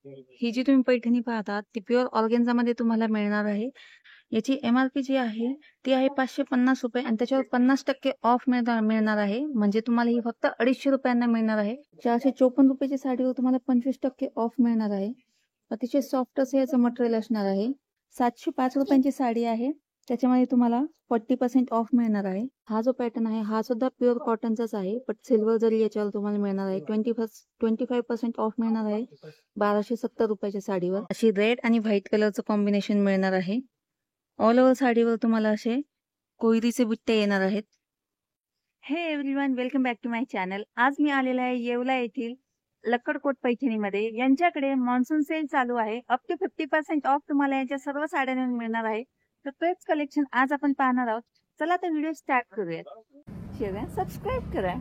ही जी तुम्ही पैठणी पाहता ती प्युअर ऑर्गेन्झामध्ये तुम्हाला मिळणार आहे। याची MRP जी आहे ती आहे ₹550 आणि त्याच्यावर 50% ऑफ मिळणार आहे। म्हणजे तुम्हाला ही फक्त ₹250 मिळणार आहे। ₹454 ची साडीवर तुम्हाला 25% ऑफ मिळणार आहे। अतिशय सॉफ्ट असं याचं मटेरियल असणार आहे। ₹705 ची साडी आहे, त्याच्यामध्ये तुम्हाला 40% ऑफ मिळणार आहे। हा जो पॅटर्न आहे हा सुद्धा प्युअर कॉटनचाच आहे, पण सिल्वर जरी याच्यावर तुम्हाला मिळणार आहे। 25% ऑफ मिळणार आहे ₹1270 च्या साडीवर। अशी रेड आणि व्हाईट कलरचं कॉम्बिनेशन मिळणार आहे। ऑल ओव्हर साडीवर तुम्हाला असे कोयरीचे बुट्टे येणार आहेत। Hey everyone, welcome back to my channel. आज मी आलेला आहे येवला येथील लक्कडकोट पैठणीमध्ये। यांच्याकडे मॉन्सून सेल चालू आहे। अप टू 50% ऑफ तुम्हाला यांच्या सर्व साड्यांवर मिळणार आहे। तर तेच कलेक्शन आज आपण पाहणार आहोत। चला तर व्हिडिओ स्टार्ट करूयात। शेअर सबस्क्राईब करा।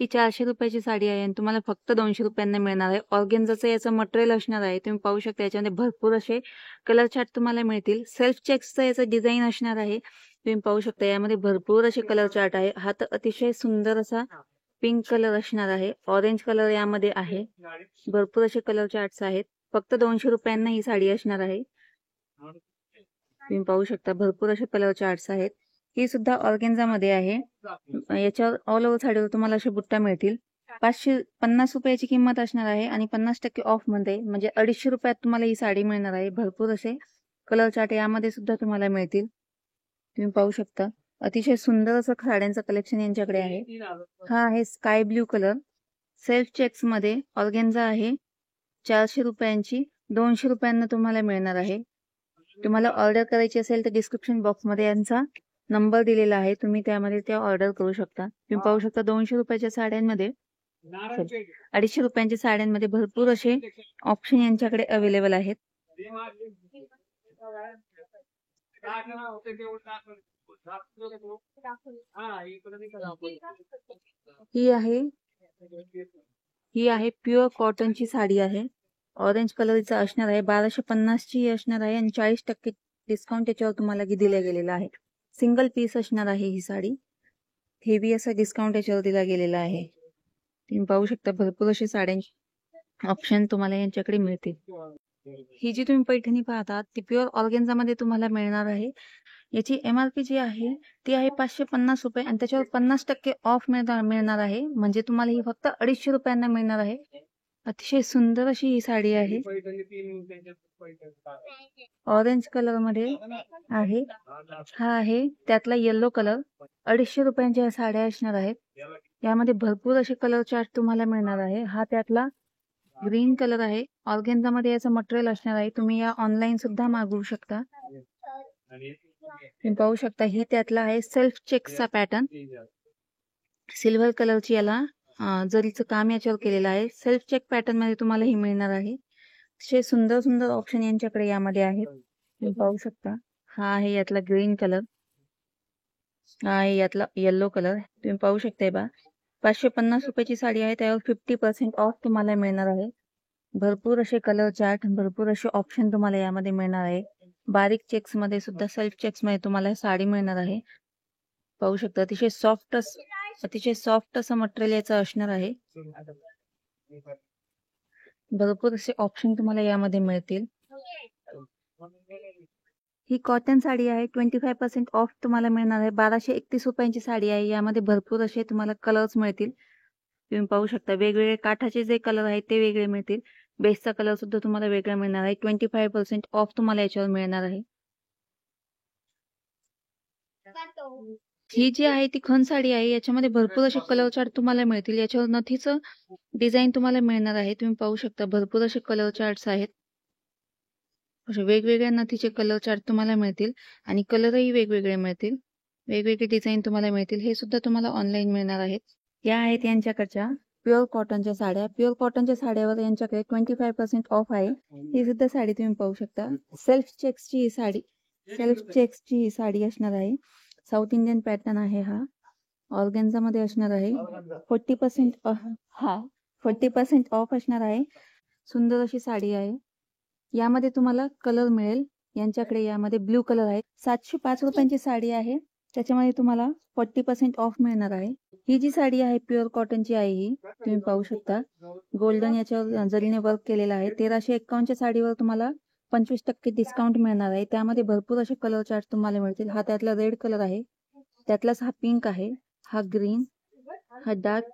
ही ₹400 साडी आहे आणि तुम्हाला फक्त ₹200 मिळणार आहे। ऑर्गेन्झाचं याचं मटेरियल असणार आहे। तुम्ही पाहू शकता याच्यामध्ये भरपूर असे कलर चार्ट तुम्हाला मिळतील। सेल्फ चेक्सचं याचं डिझाईन असणार आहे। तुम्ही पाहू शकता यामध्ये भरपूर असे कलर चार्ट आहे। हा तर अतिशय सुंदर असा पिंक कलर असणार आहे। ऑरेंज कलर यामध्ये आहे। भरपूर असे कलर चार्ट्स आहेत। फक्त ₹200 ही साडी असणार आहे। तुम्ही पाहू शकता भरपूर असे कलर चार्ट्स आहेत। ही सुद्धा ऑर्गेन्झामध्ये आहे। याच्यावर ऑल ओव्हर साडीवर तुम्हाला असे बुट्टा मिळतील। ₹550 ची किंमत असणार आहे आणि 50% ऑफ मध्ये म्हणजे ₹250 तुम्हाला ही साडी मिळणार आहे। भरपूर असे कलर चार्ट यामध्ये सुद्धा तुम्हाला मिळतील। तुम्ही पाहू शकता अतिशय सुंदर असं साड्यांचं कलेक्शन यांच्याकडे आहे। हा आहे sky blue colour, self checks मध्ये ऑर्गेन्झा आहे। ₹400 ₹200 तुम्हाला मिळणार आहे। तुम्हाला ऑर्डर करायची असेल तर डिस्क्रिप्शन बॉक्स मध्ये यांचा नंबर दिलेला आहे, तुम्ही त्यामध्ये त्या ऑर्डर करू शकता। तुम्ही पाहू शकता ₹200 साड्यांमध्ये ₹250 साड्यांमध्ये भरपूर असे ऑप्शन यांच्याकडे अवेलेबल आहेत। ही आहे प्युअर कॉटनची साडी आहे। ऑरेंज कलरचा असणार आहे। 1250 ची असणार आहे आणि 40% डिस्काउंट याच्यावर तुम्हाला दिला गेलेला आहे। सिंगल पीस असणार आहे ही साडी। हेवी असा डिस्काउंट याच्यावर दिला गेलेला आहे। तुम्ही पाहू शकता भरपूर असे साड्यांचे ऑप्शन तुम्हाला यांच्याकडे मिळतील। ही जी तुम्ही पैठणी पाहता ती प्युअर ऑर्गेन्झामध्ये तुम्हाला मिळणार आहे। याची MRP जी आहे ती आहे ₹550 आणि त्याच्यावर 50% ऑफ मिळणार आहे। म्हणजे तुम्हाला ही फक्त ₹250 मिळणार आहे। अतिशय सुंदर अशी ही साडी आहे। ऑरेंज कलर मध्ये आहे। हा आहे त्यातला येलो कलर। ₹250 च्या साड्या असणार आहेत। यामध्ये भरपूर असे कलर चार्ट तुम्हाला मिळणार आहे। हा त्यातला ग्रीन कलर आहे। ऑर्गेन्झा मध्ये याचं मटेरियल असणार आहे। तुम्ही या ऑनलाईन सुद्धा मागवू शकता। तुम्ही पाहू शकता ही त्यातला आहे सेल्फ चेक्सचा पॅटर्न। सिल्वर कलरची याला जरीचं काम याच्यावर केलेलं आहे। सेल्फ चेक पॅटर्न मध्ये तुम्हाला ही मिळणार आहे। असे सुंदर सुंदर ऑप्शन यांच्याकडे यामध्ये आहेत। तुम्ही पाहू शकता हा आहे यातला ग्रीन कलर, हा आहे यातला येलो कलर। तुम्ही पाहू शकता बा ₹550 ची साडी आहे, त्यावर 50% ऑफ तुम्हाला मिळणार आहे। भरपूर असे कलर चार्ट, भरपूर असे ऑप्शन तुम्हाला यामध्ये मिळणार आहे। बारीक चेक्स मध्ये सुद्धा सेल्फ चेक्स मध्ये तुम्हाला साडी मिळणार आहे। पाहू शकता अतिशय सॉफ्ट असं मटेरियल याचं असणार आहे। भरपूर असे ऑप्शन तुम्हाला यामध्ये मिळतील। ही कॉटन साडी आहे। 25% ऑफ तुम्हाला मिळणार आहे। ₹1231 साडी आहे। यामध्ये भरपूर असे तुम्हाला कलर्स मिळतील। तुम्ही पाहू शकता वेगवेगळे काठाचे जे कलर आहेत ते वेगळे मिळतील। बेसचा कलर सुद्धा तुम्हाला वेगळा मिळणार आहे। 25% ऑफ तुम्हाला याच्यावर मिळणार आहे। ही जी आहे ती खण साडी आहे. याच्यामध्ये भरपूर असे कलर चार्ट तुम्हाला मिळतील. याच्यावर नथीचं डिझाईन तुम्हाला मिळणार आहे. तुम्ही पाहू शकता भरपूर असे कलर चार्ट्स आहेत. असे वेगवेगळ्या नथीचे कलर चार्ट तुम्हाला मिळतील आणि कलरही वेगवेगळे मिळतील. वेगवेगळे डिझाईन तुम्हाला मिळतील. हे सुद्धा तुम्हाला ऑनलाईन मिळणार आहेत. या आहेत यांच्याकडच्या प्युअर कॉटनच्या साड्या. प्युअर कॉटनच्या साड्यावर यांच्याकडे 25% ऑफ आहे. ही सुद्धा साडी तुम्ही पाहू शकता. सेल्फ चेक्सची ही साडी असणार आहे. साऊथ इंडियन पॅटर्न आहे हा. ऑर्गेन्झा मध्ये असणार आहे. 40% ऑफ असणार आहे. सुंदर अशी साडी आहे. यामध्ये तुम्हाला कलर मिळेल. यांच्याकडे यामध्ये ब्ल्यू कलर आहे. 705 रुपयांची साडी आहे. त्याच्यामध्ये तुम्हाला 40% ऑफ मिळणार आहे. ही जी साडी आहे प्युअर कॉटनची आहे. ही तुम्ही पाहू शकता गोल्डन याच्यावर जरीने वर्क केलेला आहे. 1351च्या साडीवर तुम्हाला 25% डिस्काउंट मिळणार आहे. त्यामध्ये भरपूर असे कलर चार्ट तुम्हाला मिळतील. हा त्यातला रेड कलर आहे. त्यातलाच हा पिंक आहे. हा ग्रीन, हा डार्क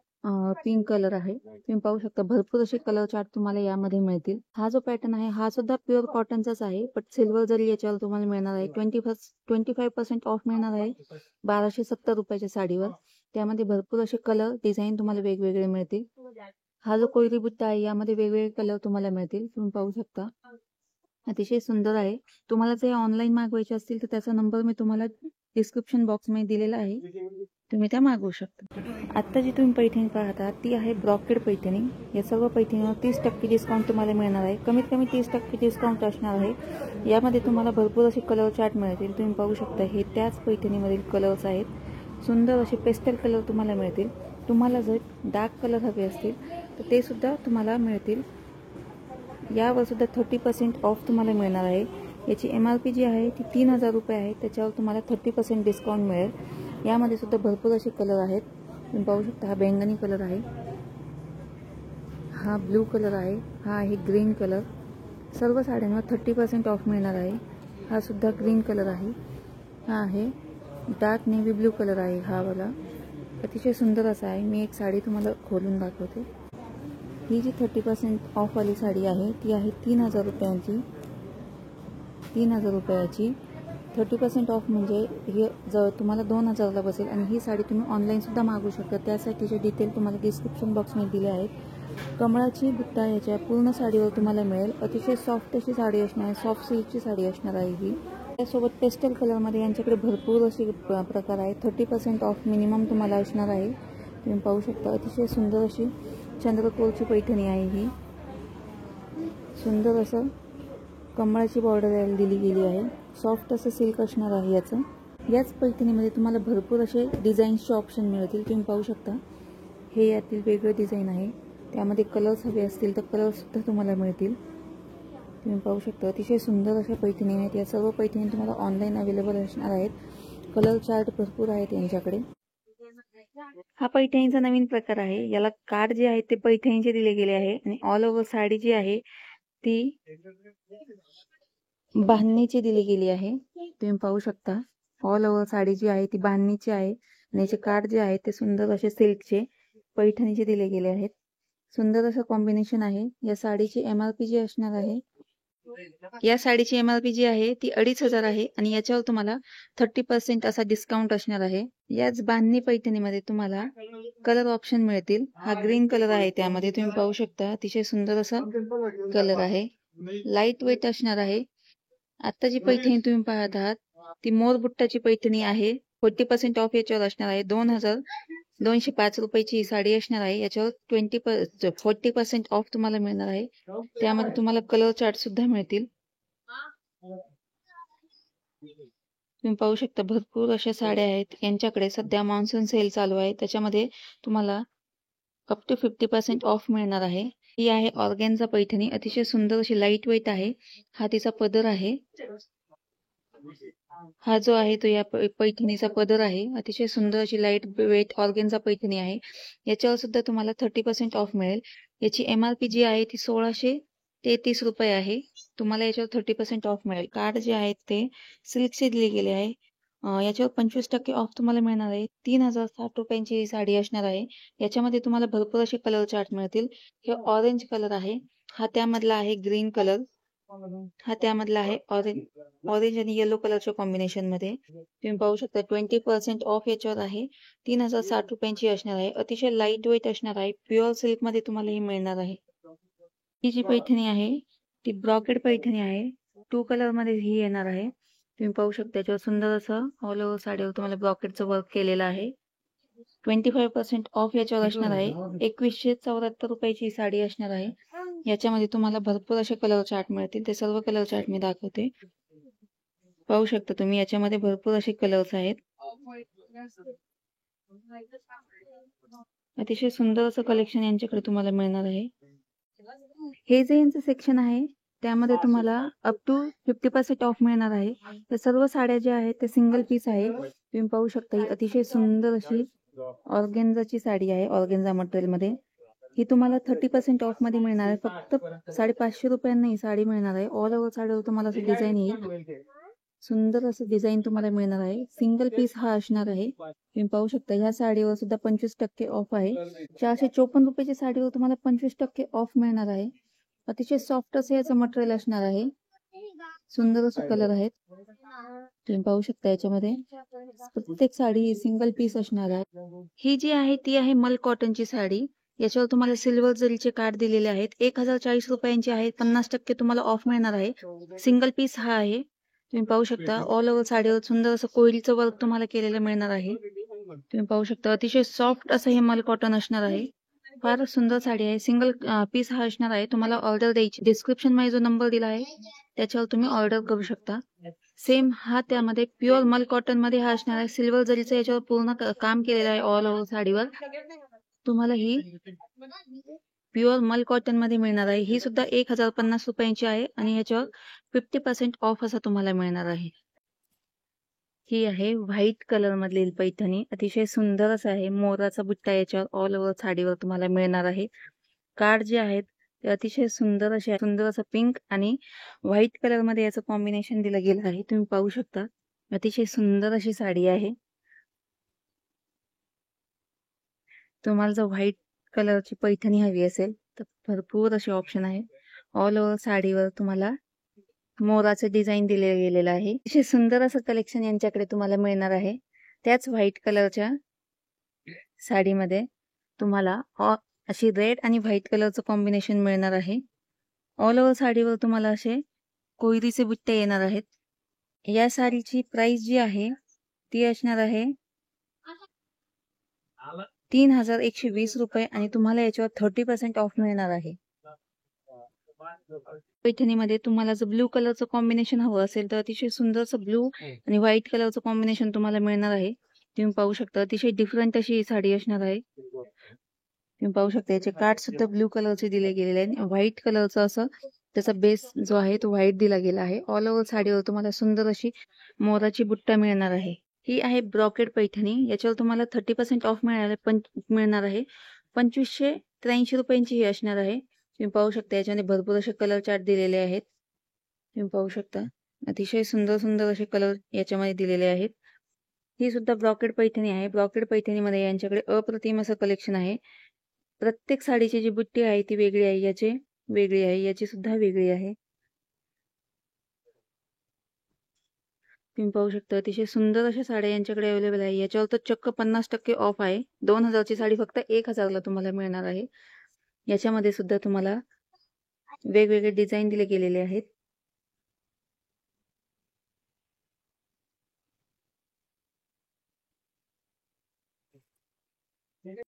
पिंक कलर आहे. तुम्ही पाहू शकता भरपूर असे कलर चार्ट तुम्हाला यामध्ये मिळतील. हा जो पॅटर्न आहे हा सुद्धा प्युअर कॉटनचाच आहे. पण सिल्वर जरी याच्यावर तुम्हाला मिळणार आहे. 25% ऑफ मिळणार आहे 1270 रुपयाच्या साडीवर. त्यामध्ये भरपूर असे कलर डिझाईन तुम्हाला वेगवेगळे मिळतील. हा जो कोयरी बुट्टा आहे यामध्ये वेगवेगळे कलर तुम्हाला मिळतील. तुम्ही पाहू शकता अतिशय सुंदर आहे. तुम्हाला जर ऑनलाईन मागवायचे असतील तर त्याचा नंबर मी तुम्हाला डिस्क्रिप्शन बॉक्स मध्ये दिलेला आहे. तुम्ही त्या मागवू शकता. आता जी तुम्ही पैठणी पाहता ती आहे ब्रॉकेड पैठणी. या सर्व पैठणीवर 30% डिस्काउंट तुम्हाला मिळणार आहे. कमीत कमी 30% डिस्काउंट असणार आहे. यामध्ये तुम्हाला भरपूर असे कलर चार्ट मिळतील. तुम्ही पाहू शकता हे त्याच पैठणीमधील कलर्स आहेत. सुंदर असे पेस्टल कलर तुम्हाला मिळतील. तुम्हाला जर डार्क कलर हवे असतील तर ते सुद्धा तुम्हाला मिळतील. यावर सुद्धा 30% ऑफ तुम्हाला मिळणार आहे. याची MRP जी आहे ती 3000 रुपये आहे. त्याच्यावर तुम्हाला 30% डिस्काउंट मिळेल. यामध्ये सुद्धा भरपूर असे कलर आहेत. तुम्ही पाहू शकता हा बैंगनी कलर आहे. हा ब्लू कलर आहे. हा आहे ग्रीन कलर. सर्व साड्यांवर 30% ऑफ मिळणार आहे. हा सुद्धा ग्रीन कलर आहे. हा आहे डार्क नेव्ही ब्लू कलर आहे. हा वाला अतिशय सुंदर असा आहे. मी एक साडी तुम्हाला खोलून दाखवते. ही जी 30% ऑफ वाली साडी आहे ती आहे 3000 रुपयांची. 3000 रुपयाची 30% ऑफ म्हणजे हे जर तुम्हाला 2000ला बसेल. आणि ही साडी तुम्ही ऑनलाईन सुद्धा मागवू शकता. त्यासाठीचे डिटेल तुम्हाला डिस्क्रिप्शन बॉक्समध्ये दिले आहेत. कमळाची बुट्टा याच्या पूर्ण साडीवर तुम्हाला मिळेल. अतिशय सॉफ्ट अशी साडी असणार आहे. सॉफ्ट सिल्कची साडी असणार आहे ही. त्यासोबत पेस्टल कलरमध्ये यांच्याकडे भरपूर असे प्रकार आहेत. 30% ऑफ मिनिमम तुम्हाला असणार आहे. तुम्ही पाहू शकता अतिशय सुंदर अशी चंद्रकोरची पैठणी आहे. ही सुंदर असं कमळाची बॉर्डर दिली गेली आहे. सॉफ्ट असं सिल्क असणार आहे याचं. याच पैठणीमध्ये तुम्हाला भरपूर असे डिझाईन्सचे ऑप्शन मिळतील. तुम्ही पाहू शकता हे यातील वेगळे डिझाईन आहे. त्यामध्ये कलर्स हवे असतील तर कलर्स सुद्धा तुम्हाला मिळतील. तुम्ही पाहू शकता अतिशय सुंदर अशा पैठणी आहेत. या सर्व पैठणी तुम्हाला ऑनलाईन अवेलेबल असणार आहेत. कलर चार्ट भरपूर आहेत यांच्याकडे. हा पैठणीचा नवीन प्रकार आहे. याला कार्ड जे आहे ते पैठणीचे दिले गेले आहे आणि ऑल ओव्हर साडी जी आहे ती बांधणीची दिली गेली आहे. तुम्ही पाहू शकता ऑल ओव्हर साडी जी आहे ती बांधणीची आहे आणि याचे कार्ड जे आहे ते सुंदर असे सिल्कचे पैठणीचे दिले गेले आहेत. सुंदर असं कॉम्बिनेशन आहे. या साडीची MRP जी असणार आहे या साडीची MRP जी आहे ती 2500 आहे आणि याच्यावर तुम्हाला 30% असा डिस्काउंट असणार आहे. याच बांधणी पैठणीमध्ये तुम्हाला कलर ऑप्शन मिळतील. हा ग्रीन कलर आहे. त्यामध्ये तुम्ही पाहू शकता अतिशय सुंदर असा कलर आहे. लाईट वेट असणार आहे. आता जी पैठणी तुम्ही पाहत आहात ती मोर बुट्टाची पैठणी आहे. 40% ऑफ याच्यावर असणार आहे. 2205 रुपयाची ही साडी असणार आहे. याच्यावर 40% ऑफ तुम्हाला मिळणार आहे. त्यामध्ये तुम्हाला कलर चार्ट सुद्धा मिळतील. तुम्ही पाहू शकता भरपूर अशा साड्या आहेत. यांच्याकडे सध्या मान्सून सेल चालू आहे. त्याच्यामध्ये तुम्हाला अप टू 50% ऑफ मिळणार आहे. ही आहे ऑर्गेन्झा पैठणी. अतिशय सुंदर अशी लाईट वेट आहे. हा तिचा पदर आहे. हा जो आहे तो या पैठणीचा पदर आहे. अतिशय सुंदर अशी लाईट वेट ऑर्गेन्झा पैठणी आहे. याच्यावर सुद्धा तुम्हाला 30% ऑफ मिळेल. याची MRP जी आहे ती 1633 रुपये आहे. तुम्हाला याच्यावर 30% ऑफ मिळेल. कार्ड जे आहेत ते सिल्कचे दिले गेले आहे. याच्यावर 25% ऑफ तुम्हाला मिळणार आहे. 3060 रुपयांची ही साडी असणार आहे. याच्यामध्ये तुम्हाला भरपूर असे कलर चार्ट मिळतील. हे ऑरेंज कलर आहे. हा त्यामधला आहे ग्रीन कलर. हा त्यामधला आहे ऑरेंज आणि येलो कलरच्या कॉम्बिनेशन मध्ये. तुम्ही पाहू शकता 20% ऑफ याच्यावर आहे. 3060 रुपयांची असणार आहे. अतिशय लाईट वेट असणार आहे. प्युअर सिल्क मध्ये तुम्हाला ही मिळणार आहे. ही जी पैठणी आहे ती ब्रॉकेड पैठणी आहे. 2 कलर मध्ये ही येणार आहे. तुम्ही पाहू शकता त्याच्यावर सुंदर असं ऑल ओव्हर साडीवर तुम्हाला ब्रॉकेडचं वर्क केलेलं आहे. 25% ऑफ याच्यावर असणार आहे. 2174 रुपयाची साडी असणार आहे. याच्यामध्ये तुम्हाला भरपूर असे कलर चार्ट मिळतील. ते सर्व कलर चार्ट मी दाखवते. पाहू शकता तुम्ही याच्यामध्ये भरपूर असे कलर्स आहेत. अतिशय सुंदर असं कलेक्शन यांच्याकडे तुम्हाला मिळणार आहे. हे जे यांचं सेक्शन आहे त्यामध्ये तुम्हाला अप टू 50% ऑफ मिळणार आहे. तर सर्व साड्या ज्या आहेत ते सिंगल पीस आहे. तुम्ही पाहू शकता ही अतिशय सुंदर अशी ऑर्गेन्झाची साडी आहे. ऑर्गेन्झा मटेरियल मध्ये ही तुम्हाला 30% ऑफ मध्ये मिळणार आहे. फक्त 550 रुपयांना ही साडी मिळणार आहे. ऑल ओव्हर साडीवर तुम्हाला असं डिझाईन येईल. सुंदर असं डिझाईन तुम्हाला मिळणार आहे. सिंगल पीस हा असणार आहे. तुम्ही पाहू शकता ह्या साडीवर सुद्धा 25% ऑफ आहे. 454 रुपयाची साडीवर तुम्हाला 25% ऑफ मिळणार आहे. अतिशय सॉफ्ट असं याचं मटेरियल असणार आहे. सुंदर असं कलर आहेत. तुम्ही पाहू शकता याच्यामध्ये प्रत्येक साडी सिंगल पीस असणार आहे. ही जी आहे ती आहे मल कॉटनची साडी. याच्यावर तुम्हाला सिल्वर जरीचे कार्ड दिलेले आहेत. 1040 रुपयांची आहे. 50% तुम्हाला ऑफ मिळणार आहे. सिंगल पीस हा आहे. तुम्ही पाहू शकता ऑल ओव्हर साडीवर सुंदर असं कोळीचं वर्क तुम्हाला केलेलं मिळणार आहे. तुम्ही पाहू शकता अतिशय सॉफ्ट असं हे मल कॉटन असणार आहे. फार सुंदर साडी आहे. सिंगल पीस हा असणार आहे. तुम्हाला ऑर्डर द्यायची डिस्क्रिप्शन मध्ये जो नंबर दिला आहे त्याच्यावर तुम्ही ऑर्डर करू शकता. सेम हा त्यामध्ये प्युअर मल कॉटन मध्ये हा असणार आहे. सिल्वर जरीचं याच्यावर पूर्ण काम केलेलं आहे ऑल ओव्हर साडीवर. तुम्हाला ही प्युअर मल कॉटन मध्ये मिळणार आहे. ही सुद्धा 1050 रुपयांची आहे आणि याच्यावर 50% ऑफ असा तुम्हाला मिळणार आहे. ही आहे व्हाईट कलर मधली पैठणी. अतिशय सुंदर असं आहे. मोराचा बुट्टा याच्यावर ऑल ओव्हर साडीवर तुम्हाला मिळणार आहे. कार्ड जे आहेत ते अतिशय सुंदर असे सुंदर असं पिंक आणि व्हाईट कलर मध्ये याचं कॉम्बिनेशन दिलं गेलं आहे. तुम्ही पाहू शकता अतिशय सुंदर अशी साडी आहे. तुम्हाला जर व्हाईट कलरची पैठणी हवी असेल तर भरपूर असे ऑप्शन आहे. ऑल ओव्हर साडीवर तुम्हाला मोराचं डिझाईन दिले गेलेलं आहे. अतिशय सुंदर असं कलेक्शन यांच्याकडे तुम्हाला मिळणार आहे. त्याच व्हाईट कलरच्या साडीमध्ये तुम्हाला अशी रेड आणि व्हाईट कलरचं कॉम्बिनेशन मिळणार आहे. ऑल ओव्हर साडीवर तुम्हाला असे कोयरीचे बुट्टे येणार आहेत. या साडीची प्राइस जी आहे ती असणार आहे 3120 रुपये आणि तुम्हाला याच्यावर 30% ऑफ मिळणार आहे. पैठणीमध्ये तुम्हाला जर ब्लू कलरचं कॉम्बिनेशन हवं असेल तर अतिशय सुंदरचं ब्लू आणि व्हाईट कलरचं कॉम्बिनेशन तुम्हाला मिळणार आहे. तुम्ही पाहू शकता अतिशय डिफरंट अशी ही साडी असणार आहे. तुम्ही पाहू शकता याचे कार्ड सुद्धा ब्लू कलरचे दिले गेलेले आहे. व्हाईट कलरचं असं त्याचा बेस जो आहे तो व्हाईट दिला गेला आहे. ऑल ओव्हर साडीवर तुम्हाला सुंदर अशी मोराची बुट्टा मिळणार आहे. ही आहे ब्रॉकेड पैठणी. याच्यावर तुम्हाला 30% ऑफ मिळणार आहे. 2583 रुपयांची ही असणार आहे. तुम्ही पाहू शकता याच्यामध्ये भरपूर असे कलर चार्ट दिलेले आहेत. तुम्ही पाहू शकता अतिशय सुंदर सुंदर असे कलर याच्यामध्ये दिलेले आहेत. ही सुद्धा ब्रॉकेड पैठणी आहे. ब्रॉकेड पैठणीमध्ये यांच्याकडे अप्रतिम असं कलेक्शन आहे. प्रत्येक साडीची जी बुट्टी आहे ती वेगळी आहे. याची वेगळी आहे. याची सुद्धा वेगळी आहे. तुम्ही पाहू शकता अतिशय सुंदर अशा साड्या यांच्याकडे अवेलेबल आहे. याच्यावर तर चक्क 50% ऑफ आहे. 2000ची साडी फक्त 1000ला तुम्हाला मिळणार आहे. याच्यामध्ये सुद्धा तुम्हाला वेगवेगळे डिझाईन दिले गेलेले आहेत.